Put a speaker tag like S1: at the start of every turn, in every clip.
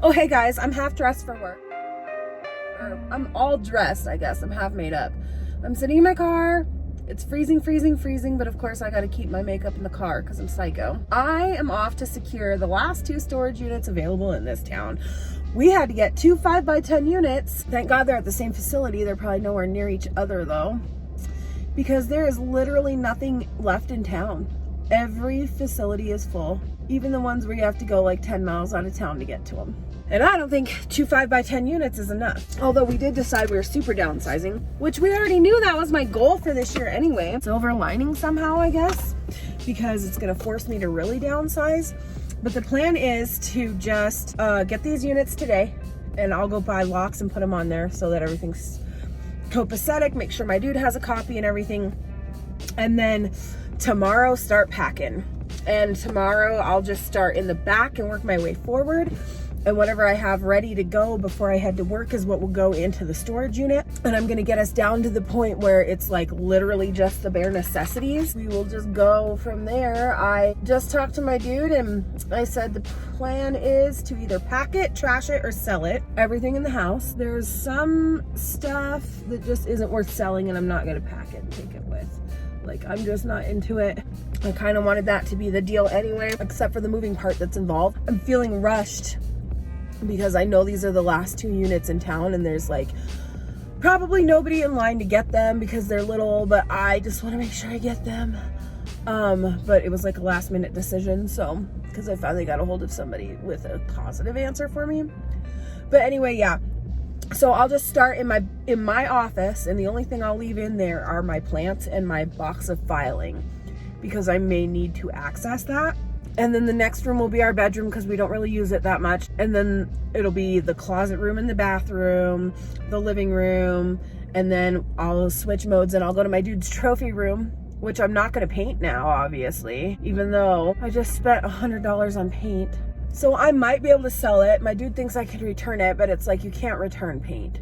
S1: Oh, hey guys, I'm half dressed for work. Or I'm all dressed, I guess. I'm half made up. I'm sitting in my car. It's freezing, but of course I gotta keep my makeup in the car because I'm psycho. I am off to secure the last 2 storage units available in this town. We had to get 2 5x10 units. Thank God they're at the same facility. They're probably nowhere near each other though, because there is literally nothing left in town. Every facility is full, even the ones where you have to go like 10 miles out of town to get to them. And I don't think 2 5x10 units is enough. Although we did decide we were super downsizing, which we already knew that was my goal for this year anyway. Silver lining somehow, I guess, because it's gonna force me to really downsize. But the plan is to just get these units today, and I'll go buy locks and put them on there so that everything's copacetic, make sure my dude has a copy and everything. And then tomorrow start packing. And tomorrow I'll just start in the back and work my way forward. And whatever I have ready to go before I head to work is what will go into the storage unit. And I'm gonna get us down to the point where it's like literally just the bare necessities. We will just go from there. I just talked to my dude and I said the plan is to either pack it, trash it, or sell it. Everything in the house. There's some stuff that just isn't worth selling and I'm not gonna pack it and take it with. Like, I'm just not into it. I kind of wanted that to be the deal anyway, except for the moving part that's involved. I'm feeling rushed because I know these are the last 2 units in town and there's like probably nobody in line to get them because they're little, but I just want to make sure I get them. But it was like a last minute decision, so because I finally got a hold of somebody with a positive answer for me. But anyway, yeah. So I'll just start in my office, and the only thing I'll leave in there are my plants and my box of filing because I may need to access that. And then the next room will be our bedroom because we don't really use it that much. And then it'll be the closet room and the bathroom, the living room, and then I'll switch modes and I'll go to my dude's trophy room, which I'm not going to paint now, obviously, even though I just spent $100 on paint. So I might be able to sell it. My dude thinks I can return it, but it's like you can't return paint.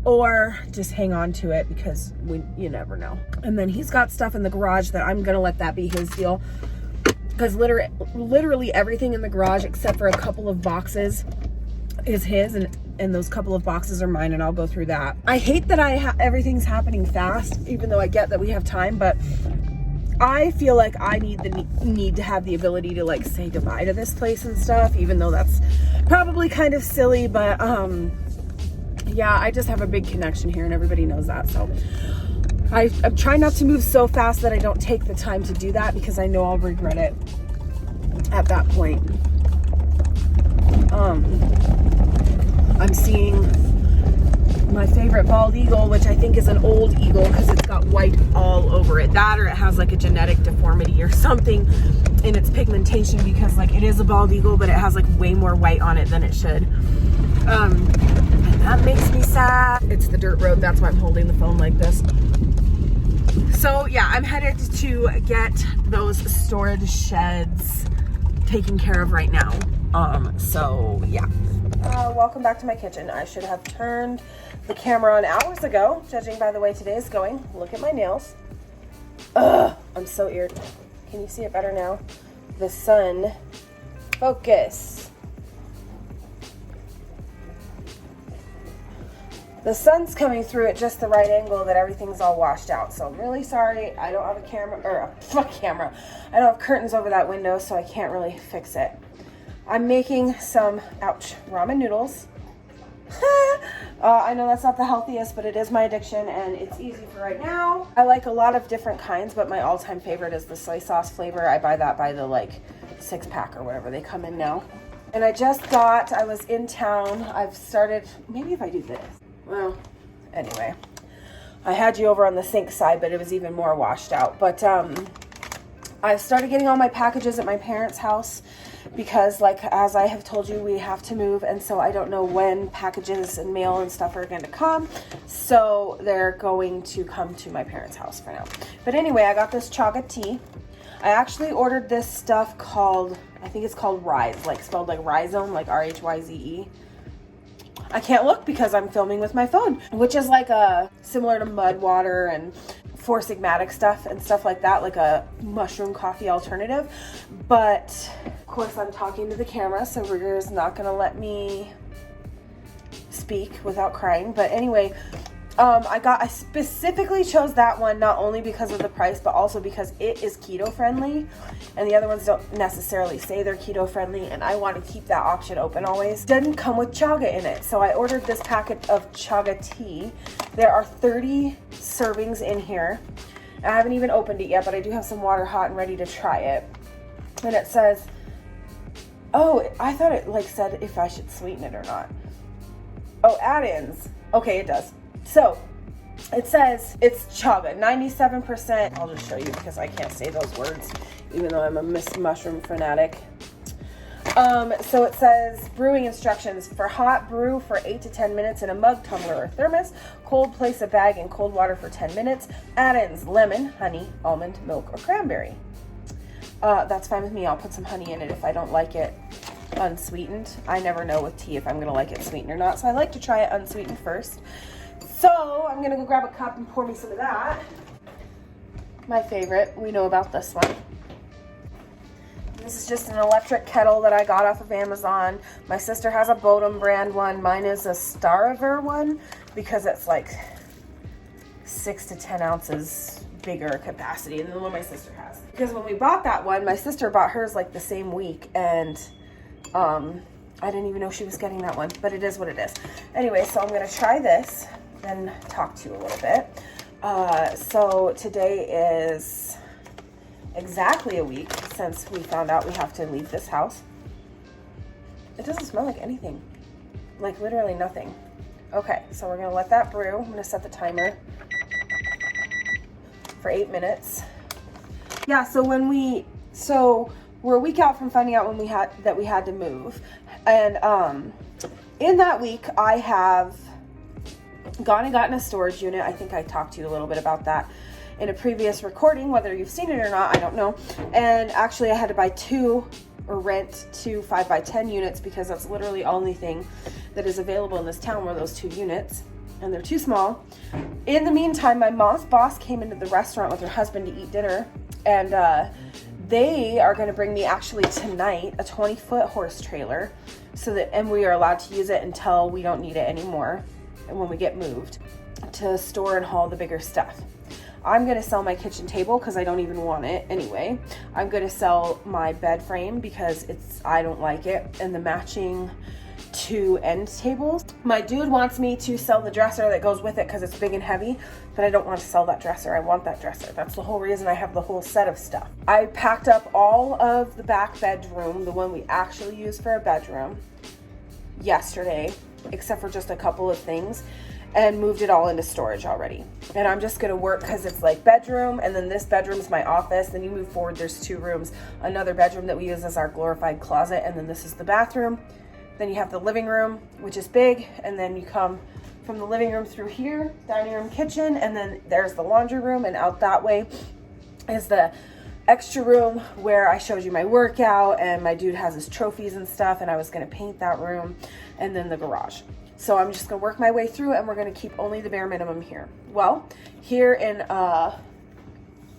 S1: Or just hang on to it because you never know. And then he's got stuff in the garage that I'm going to let that be his deal. Because literally everything in the garage except for a couple of boxes is his, and those couple of boxes are mine, and I'll go through that. I hate that everything's happening fast, even though I get that we have time, but I feel like I need to have the ability to like say goodbye to this place and stuff, even though that's probably kind of silly, but yeah, I just have a big connection here and everybody knows that. So I'm trying not to move so fast that I don't take the time to do that because I know I'll regret it at that point. I'm seeing my favorite bald eagle, which I think is an old eagle because it's got white all over it. That, or it has like a genetic deformity or something in its pigmentation, because like it is a bald eagle, but it has like way more white on it than it should. And that makes me sad. It's the dirt road. That's why I'm holding the phone like this. So yeah, I'm headed to get those storage sheds taken care of right now. So yeah. Welcome back to my kitchen. I should have turned the camera on hours ago, judging by the way today is going. Look at my nails. Ugh, I'm so irritated. Can you see it better now? The sun. Focus. The sun's coming through at just the right angle that everything's all washed out. So I'm really sorry. I don't have a camera, or not camera. I don't have curtains over that window, so I can't really fix it. I'm making some, ouch, ramen noodles. I know that's not the healthiest, but it is my addiction and it's easy for right now. I like a lot of different kinds, but my all-time favorite is the soy sauce flavor. I buy that by the like 6-pack or whatever they come in now. And I was in town. I've started, maybe if I do this. Well, anyway, I had you over on the sink side, but it was even more washed out. But I started getting all my packages at my parents' house because, like, as I have told you, we have to move, and so I don't know when packages and mail and stuff are going to come. So they're going to come to my parents' house for now. But anyway, I got this chaga tea. I actually ordered this stuff called, I think it's called Rise, like spelled like rhizome, like R-H-Y-Z-E. I can't look because I'm filming with my phone, which is like similar to mud water and Four Sigmatic stuff and stuff like that, like a mushroom coffee alternative, but course, I'm talking to the camera, so Rigger's not gonna let me speak without crying. But anyway, I specifically chose that one not only because of the price, but also because it is keto friendly, and the other ones don't necessarily say they're keto friendly, and I want to keep that option open always. Doesn't come with chaga in it, so I ordered this packet of chaga tea. There are 30 servings in here. I haven't even opened it yet, but I do have some water hot and ready to try it. And it says, oh, I thought it like said if I should sweeten it or not. Oh, add-ins. Okay, it does. So it says it's chaga, 97%. I'll just show you because I can't say those words, even though I'm a mushroom fanatic. So it says brewing instructions for hot brew for 8 to 10 minutes in a mug, tumbler, or thermos. Cold, place a bag in cold water for 10 minutes. Add-ins, lemon, honey, almond, milk, or cranberry. That's fine with me. I'll put some honey in it if I don't like it unsweetened. I never know with tea if I'm going to like it sweetened or not, so I like to try it unsweetened first. So I'm going to go grab a cup and pour me some of that. My favorite. We know about this one. This is just an electric kettle that I got off of Amazon. My sister has a Bodum brand one. Mine is a Stariver one because it's like 6 to 10 ounces bigger capacity than the one my sister has. Because when we bought that one, my sister bought hers like the same week, and I didn't even know she was getting that one, but it is what it is. Anyway, so I'm going to try this and talk to you a little bit. So today is exactly a week since we found out we have to leave this house. It doesn't smell like anything, like literally nothing. Okay, so we're gonna let that brew. I'm gonna set the timer for 8 minutes. Yeah, so we're a week out from finding out when we had to move, and in that week I have gone and gotten a storage unit. I think I talked to you a little bit about that in a previous recording, whether you've seen it or not, I don't know. And actually I had to buy rent two 5x10 units because that's literally the only thing that is available in this town were those 2 units, and they're too small. In the meantime, my mom's boss came into the restaurant with her husband to eat dinner, and they are going to bring me actually tonight a 20-foot horse trailer, and we are allowed to use it until we don't need it anymore, and when we get moved, to store and haul the bigger stuff. I'm going to sell my kitchen table because I don't even want it anyway. I'm going to sell my bed frame because I don't like it, and the matching 2 end tables. My dude wants me to sell the dresser that goes with it because it's big and heavy, but I don't want to sell that dresser. I want that dresser. That's the whole reason I have the whole set of stuff. I packed up all of the back bedroom, the one we actually use for a bedroom, yesterday, except for just a couple of things, and moved it all into storage already. And I'm just going to work because it's like bedroom, and then this bedroom's my office. Then you move forward, there's 2 rooms, another bedroom that we use as our glorified closet, and then this is the bathroom. Then you have the living room, which is big, and then you come from the living room through here, dining room, kitchen, and then there's the laundry room, and out that way is the extra room where I showed you my workout, and my dude has his trophies and stuff, and I was going to paint that room, and then the garage. So I'm just going to work my way through it, and we're going to keep only the bare minimum here. Well, here in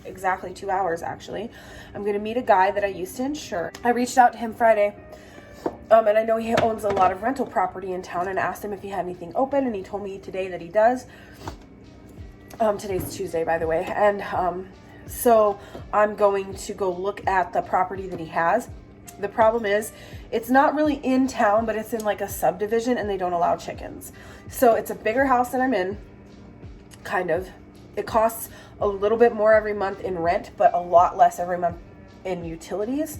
S1: exactly 2 hours, actually, I'm going to meet a guy that I used to insure. I reached out to him Friday, and I know he owns a lot of rental property in town, and asked him if he had anything open, and he told me today that he does. Today's Tuesday, by the way, and so I'm going to go look at the property that he has. The problem is it's not really in town, but it's in like a subdivision, and they don't allow chickens. So it's a bigger house than I'm in, kind of. It costs a little bit more every month in rent, but a lot less every month in utilities,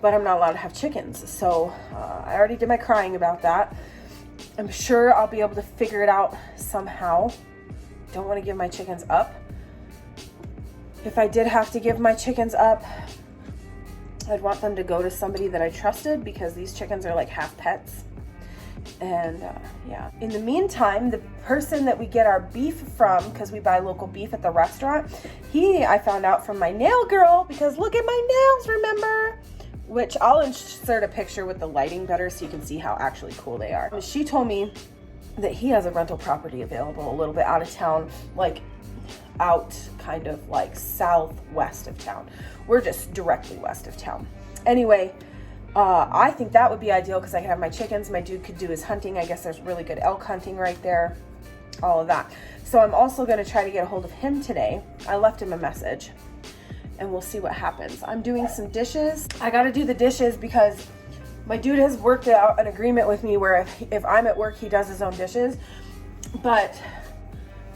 S1: but I'm not allowed to have chickens. So I already did my crying about that. I'm sure I'll be able to figure it out somehow. Don't want to give my chickens up. If I did have to give my chickens up, I'd want them to go to somebody that I trusted, because these chickens are like half pets. And yeah. In the meantime, the person that we get our beef from, because we buy local beef at the restaurant, I found out from my nail girl, because look at my nails, remember? Which I'll insert a picture with the lighting better so you can see how actually cool they are. She told me that he has a rental property available a little bit out of town, like out kind of like southwest of town. We're just directly west of town. Anyway, I think that would be ideal because I could have my chickens. My dude could do his hunting. I guess there's really good elk hunting right there. All of that. So I'm also going to try to get a hold of him today. I left him a message and we'll see what happens. I'm doing some dishes. I got to do the dishes because my dude has worked out an agreement with me where if I'm at work, he does his own dishes. But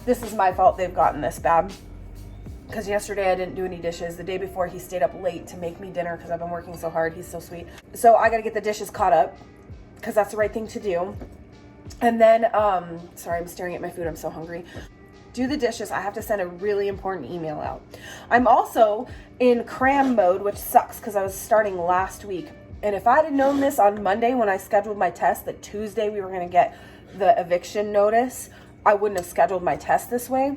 S1: this is my fault they've gotten this bad. Because yesterday I didn't do any dishes. The day before he stayed up late to make me dinner because I've been working so hard. He's so sweet. So I got to get the dishes caught up because that's the right thing to do. And then, sorry, I'm staring at my food. I'm so hungry. Do the dishes. I have to send a really important email out. I'm also in cram mode, which sucks because I was starting last week. And if I'd have known this on Monday when I scheduled my test, that Tuesday we were going to get the eviction notice, I wouldn't have scheduled my test this way.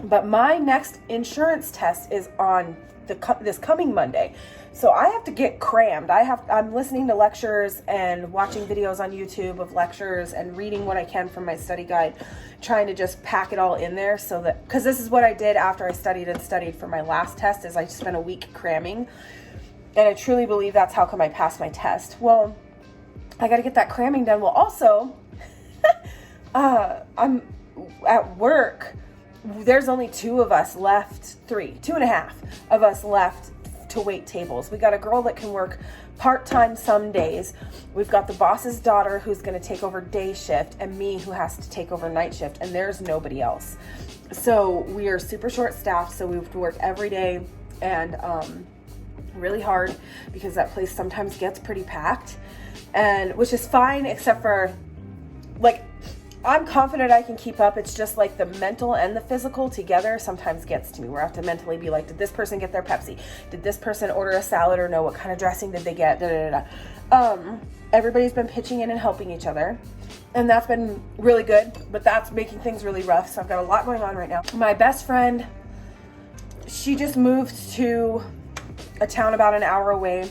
S1: But my next insurance test is on this coming Monday. So I have to get crammed. I'm listening to lectures and watching videos on YouTube of lectures and reading what I can from my study guide, trying to just pack it all in there so that, because this is what I did after I studied for my last test, is I spent a week cramming. And I truly believe that's how come I passed my test. Well, I got to get that cramming done. Well, also, I'm at work. There's only two and a half of us left to wait tables. We got a girl that can work part-time some days. We've got the boss's daughter who's going to take over day shift and me who has to take over night shift, and there's nobody else. So we are super short staffed, so we have to work every day and really hard because that place sometimes gets pretty packed, and which is fine except for like I'm confident I can keep up. It's just like the mental and the physical together sometimes gets to me where I have to mentally be like, did this person get their Pepsi? Did this person order a salad or no? What kind of dressing did they get? Everybody's been pitching in and helping each other. And that's been really good, but that's making things really rough. So I've got a lot going on right now. My best friend, she just moved to a town about an hour away.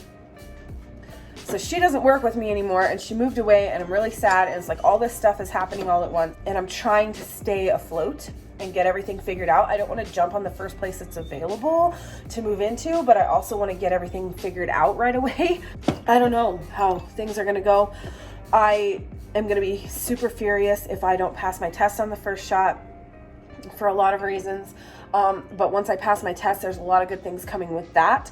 S1: So she doesn't work with me anymore, and she moved away, and I'm really sad. And it's like all this stuff is happening all at once, and I'm trying to stay afloat and get everything figured out. I don't want to jump on the first place that's available to move into, but I also want to get everything figured out right away. I don't know how things are going to go. I am going to be super furious if I don't pass my test on the first shot for a lot of reasons. But once I pass my test, there's a lot of good things coming with that.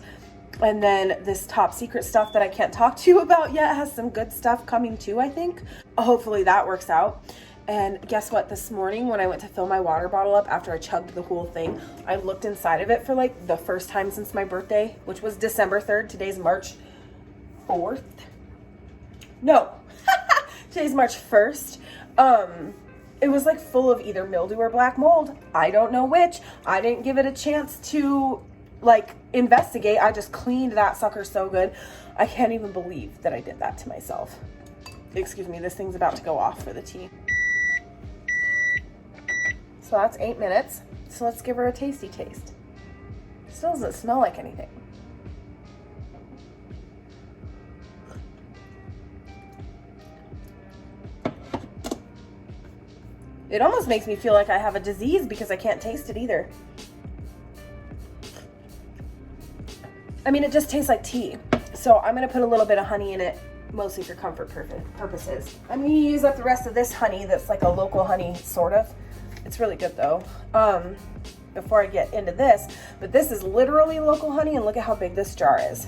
S1: And then this top secret stuff that I can't talk to you about yet has some good stuff coming too, I think. Hopefully that works out. And guess what? This morning when I went to fill my water bottle up after I chugged the whole thing, I looked inside of it for like the first time since my birthday, which was December 3rd. Today's March 4th. No, today's March 1st. It was like full of either mildew or black mold. I don't know which. I didn't give it a chance to like investigate. I just cleaned that sucker so good. I can't even believe that I did that to myself. Excuse me, this thing's about to go off for the tea. So that's 8 minutes. So let's give her a tasty taste. Still doesn't smell like anything. It almost makes me feel like I have a disease because I can't taste it either. I mean, it just tastes like tea. So I'm going to put a little bit of honey in it, mostly for comfort purposes. I'm going to use up the rest of this honey that's like a local honey, sort of. It's really good though. Before I get into this, but this is literally local honey, and look at how big this jar is.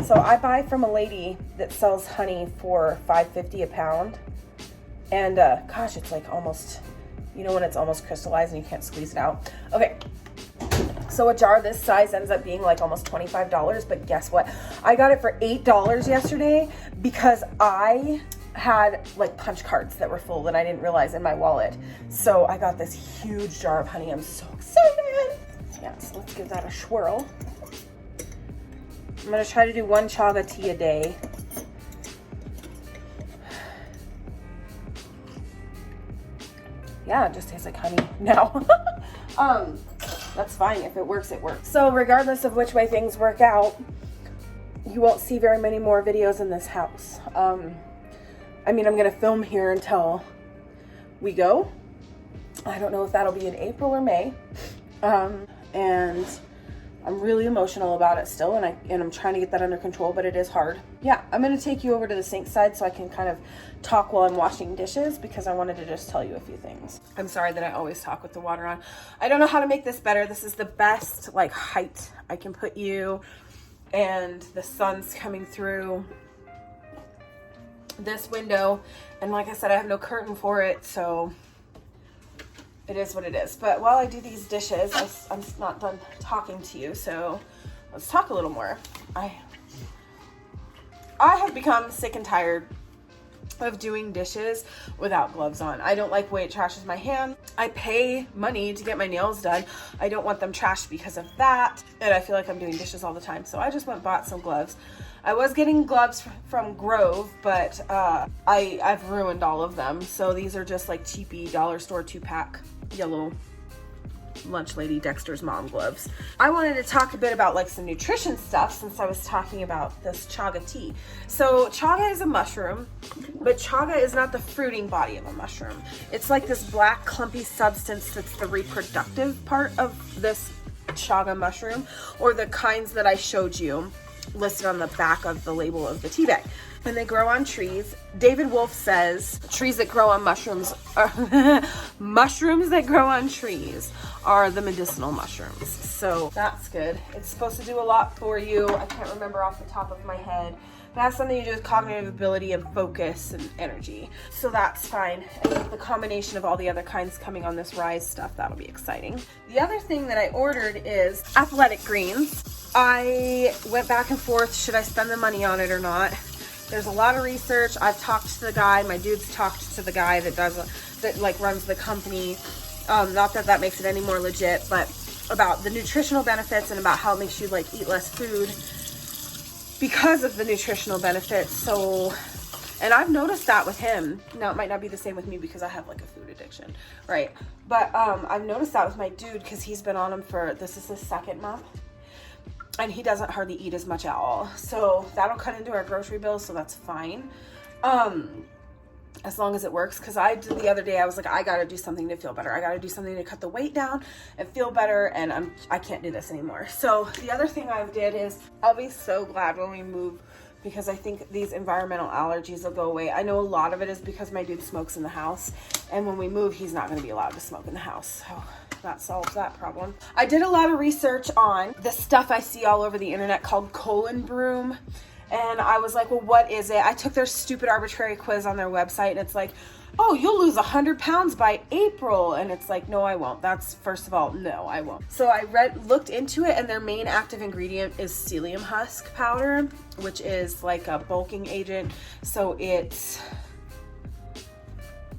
S1: So I buy from a lady that sells honey for $5.50 a pound. And gosh, it's like almost, you know when it's almost crystallized and you can't squeeze it out. Okay. So a jar this size ends up being like almost $25, but guess what? I got it for $8 yesterday because I had like punch cards that were full that I didn't realize in my wallet. So I got this huge jar of honey. I'm so excited. Yeah, so let's give that a swirl. I'm gonna try to do 1 chaga tea a day. Yeah, it just tastes like honey now. That's fine. If it works, it works. So regardless of which way things work out, you won't see very many more videos in this house. I mean, I'm going to film here until we go. I don't know if that'll be in April or May. And I'm really emotional about it still, and I'm trying to get that under control, but it is hard. Yeah, I'm gonna take you over to the sink side so I can kind of talk while I'm washing dishes, because I wanted to just tell you a few things. I'm sorry that I always talk with the water on. I don't know how to make this better. This is the best like height I can put you, and the sun's coming through this window, and like I said, I have no curtain for it, so it is what it is. But while I do these dishes, I'm not done talking to you, so let's talk a little more. I have become sick and tired of doing dishes without gloves on. I don't like the way it trashes my hand. I pay money to get my nails done. I don't want them trashed because of that, and I feel like I'm doing dishes all the time, so I just went and bought some gloves. I was getting gloves from Grove, but I've ruined all of them. So these are just like cheapy dollar store 2-pack yellow lunch lady Dexter's mom gloves. I wanted to talk a bit about like some nutrition stuff, since I was talking about this chaga tea. So chaga is a mushroom, but chaga is not the fruiting body of a mushroom. It's like this black clumpy substance that's the reproductive part of this chaga mushroom, or the kinds that I showed you listed on the back of the label of the tea bag. And they grow on trees. David Wolf says trees that grow on mushrooms are mushrooms that grow on trees are the medicinal mushrooms. So that's good. It's supposed to do a lot for you. I can't remember off the top of my head. It has something to do with cognitive ability and focus and energy. So that's fine. And with the combination of all the other kinds coming on this Rise stuff, that'll be exciting. The other thing that I ordered is athletic greens. I went back and forth, should I spend the money on it or not? There's a lot of research. I've talked to the guy, my dude's talked to the guy that like runs the company. Not that that makes it any more legit, but about the nutritional benefits and about how it makes you like eat less food because of the nutritional benefits. So, and I've noticed that with him. Now it might not be the same with me because I have like a food addiction, right? But I've noticed that with my dude, because he's been on them for, this is his 2nd month. And he doesn't hardly eat as much at all. So that'll cut into our grocery bill, so that's fine. As long as it works. Because I did the other day, I was like, I gotta do something to feel better. I gotta do something to cut the weight down and feel better, and I can't do this anymore. So the other thing I did is, I'll be so glad when we move, because I think these environmental allergies will go away. I know a lot of it is because my dude smokes in the house, and when we move, he's not gonna be allowed to smoke in the house. So that solves that problem. I did a lot of research on the stuff I see all over the internet called colon broom. And I was like, well, what is it? I took their stupid arbitrary quiz on their website, and it's like, oh, you'll lose 100 pounds by April. And it's like, no, I won't. That's, first of all, no, I won't. So I looked into it, and their main active ingredient is psyllium husk powder, which is like a bulking agent. So it's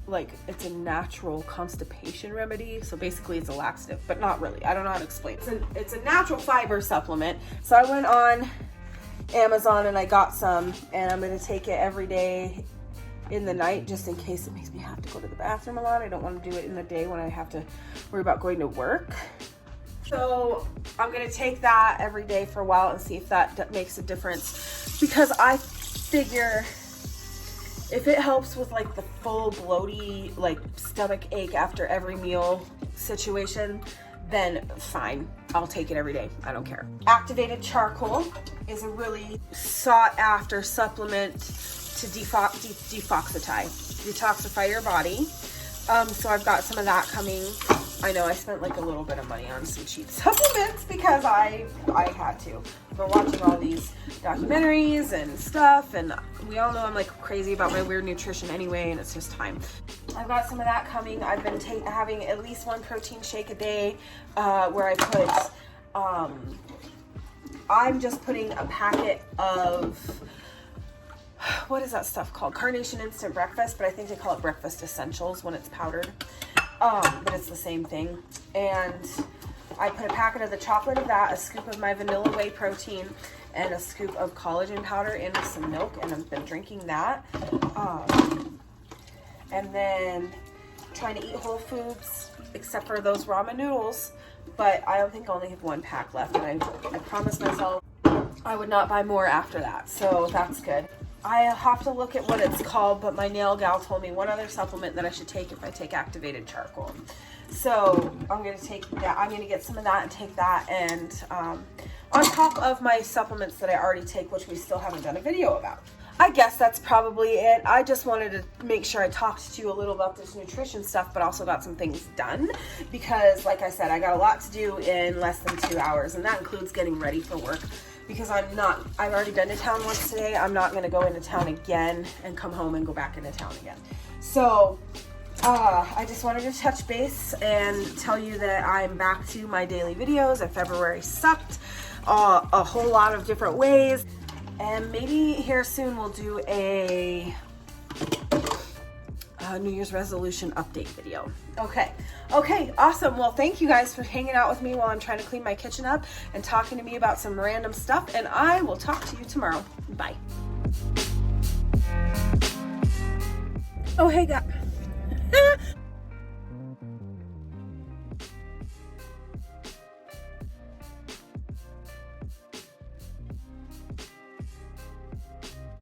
S1: like, it's a natural constipation remedy. So basically it's a laxative, but not really. I don't know how to explain it. It's a natural fiber supplement. So I went on Amazon and I got some, and I'm going to take it every day in the night, just in case it makes me have to go to the bathroom a lot. I don't want to do it in the day when I have to worry about going to work. So I'm going to take that every day for a while and see if that makes a difference, because I figure if it helps with like the full bloaty, like stomach ache after every meal situation, then fine, I'll take it every day. I don't care. Activated charcoal is a really sought after supplement to detoxify your body. So I've got some of that coming. I know I spent like a little bit of money on some cheap supplements because I had to. I've been watching all these documentaries and stuff, and we all know I'm like crazy about my weird nutrition anyway, and it's just time. I've got some of that coming. I've been having at least one protein shake a day, where I put, I'm just putting a packet of, what is that stuff called? Carnation Instant Breakfast, but I think they call it Breakfast Essentials when it's powdered. But it's the same thing. And I put a packet of the chocolate of that, a scoop of my vanilla whey protein, and a scoop of collagen powder into some milk, and I've been drinking that. And then trying to eat whole foods, except for those ramen noodles. But I don't think I only have one pack left, and I promised myself I would not buy more after that, so that's good. I have to look at what it's called, but my nail gal told me one other supplement that I should take if I take activated charcoal. So I'm going to take that. I'm going to get some of that and take that. And on top of my supplements that I already take, which we still haven't done a video about. I guess that's probably it. I just wanted to make sure I talked to you a little about this nutrition stuff, but also got some things done because, like I said, I got a lot to do in less than 2 hours, and that includes getting ready for work because I've already been to town once today. I'm not going to go into town again and come home and go back into town again. So I just wanted to touch base and tell you that I'm back to my daily videos. And February sucked a whole lot of different ways. And maybe here soon we'll do a New Year's resolution update video. Okay, awesome. Well, thank you guys for hanging out with me while I'm trying to clean my kitchen up and talking to me about some random stuff. And I will talk to you tomorrow. Bye. Oh, hey guys.